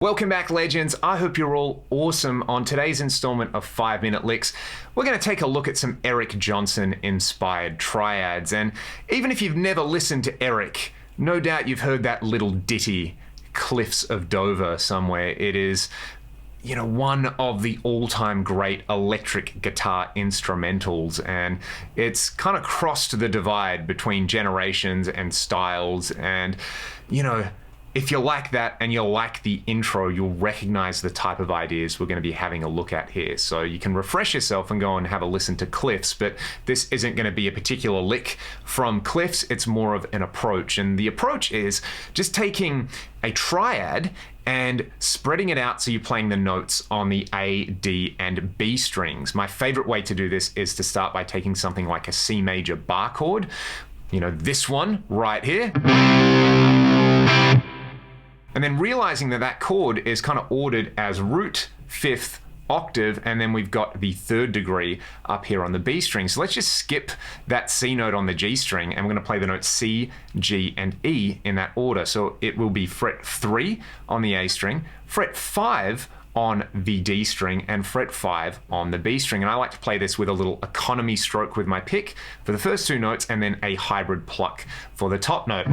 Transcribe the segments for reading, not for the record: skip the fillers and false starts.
Welcome back, legends. I hope you're all awesome. On today's installment of 5-Minute Licks, we're going to take a look at some Eric Johnson-inspired triads. And even if you've never listened to Eric, no doubt you've heard that little ditty, Cliffs of Dover, somewhere. It is, one of the all-time great electric guitar instrumentals, and it's kind of crossed the divide between generations and styles. And, if you like that and you like the intro, you'll recognize the type of ideas we're going to be having a look at here. So you can refresh yourself and go and have a listen to Cliffs, but this isn't going to be a particular lick from Cliffs. It's more of an approach. And the approach is just taking a triad and spreading it out so you're playing the notes on the A, D, and B strings. My favorite way to do this is to start by taking something like a C major bar chord. This one right here. And then realizing that that chord is kind of ordered as root, fifth, octave, and then we've got the third degree up here on the B string. So let's just skip that C note on the G string, and we're going to play the notes C, G, and E in that order. So it will be fret 3 on the A string, fret 5 on the D string, and fret 5 on the B string. And I like to play this with a little economy stroke with my pick for the first two notes, and then a hybrid pluck for the top note.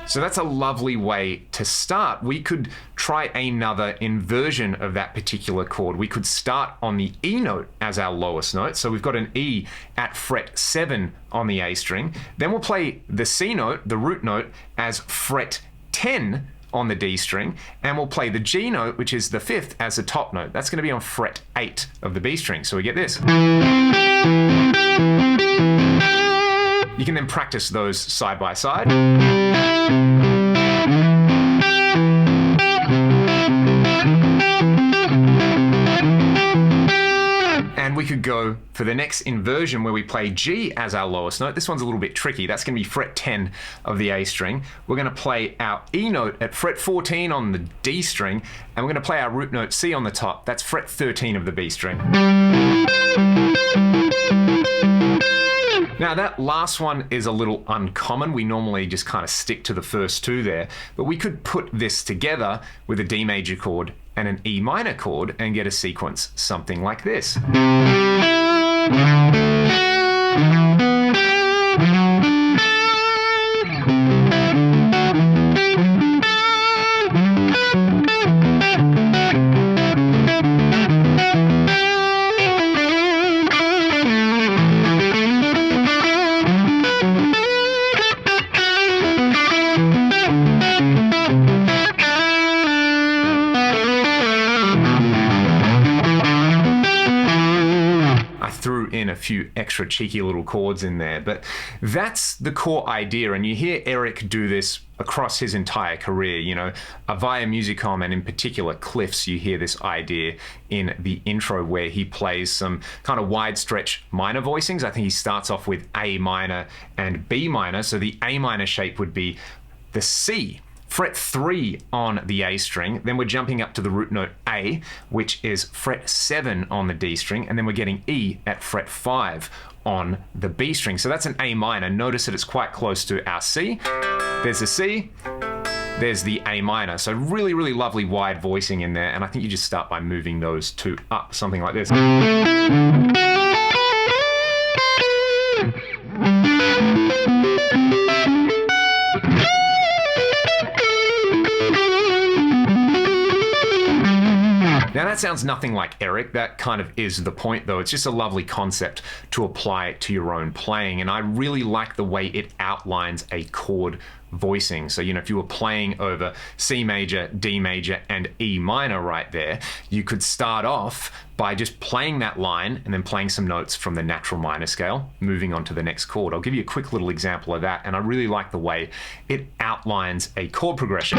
So that's a lovely way to start. We could try another inversion of that particular chord. We could start on the E note as our lowest note. So we've got an E at fret 7 on the A string. Then we'll play the C note, the root note, as fret 10 on the D string, and we'll play the G note, which is the fifth, as the top note. That's going to be on fret 8 of the B string. So we get this. You can then practice those side by side. And we could go for the next inversion where we play G as our lowest note. This one's a little bit tricky. That's going to be fret 10 of the A string. We're going to play our E note at fret 14 on the D string, and we're going to play our root note C on the top. That's fret 13 of the B string. Now that last one is a little uncommon. We normally just kind of stick to the first two there, but we could put this together with a D major chord and an E minor chord and get a sequence something like this. Threw in a few extra cheeky little chords in there, but that's the core idea. And you hear Eric do this across his entire career, via Musicom, and in particular Cliffs. You hear this idea in the intro where he plays some kind of wide stretch minor voicings. I think he starts off with A minor and B minor. So the A minor shape would be the C, fret 3 on the A string, then we're jumping up to the root note A, which is fret 7 on the D string, and then we're getting E at fret 5 on the B string. So that's an A minor. Notice that it's quite close to our C. There's the C, there's the A minor. So really, really lovely wide voicing in there, and I think you just start by moving those two up, something like this. Now that sounds nothing like Eric. That kind of is the point though. It's just a lovely concept to apply to your own playing. And I really like the way it outlines a chord voicing. So, if you were playing over C major, D major, and E minor right there, you could start off by just playing that line and then playing some notes from the natural minor scale, moving on to the next chord. I'll give you a quick little example of that, and I really like the way it outlines a chord progression.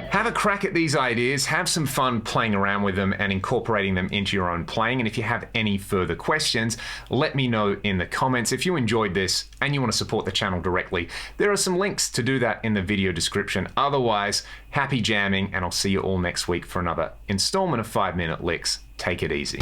Have a crack at these ideas, have some fun playing around with them and incorporating them into your own playing. And if you have any further questions, let me know in the comments. If you enjoyed this and you want to support the channel directly, there are some links to do that in the video description. Otherwise, happy jamming, and I'll see you all next week for another installment of 5 Minute Licks. Take it easy.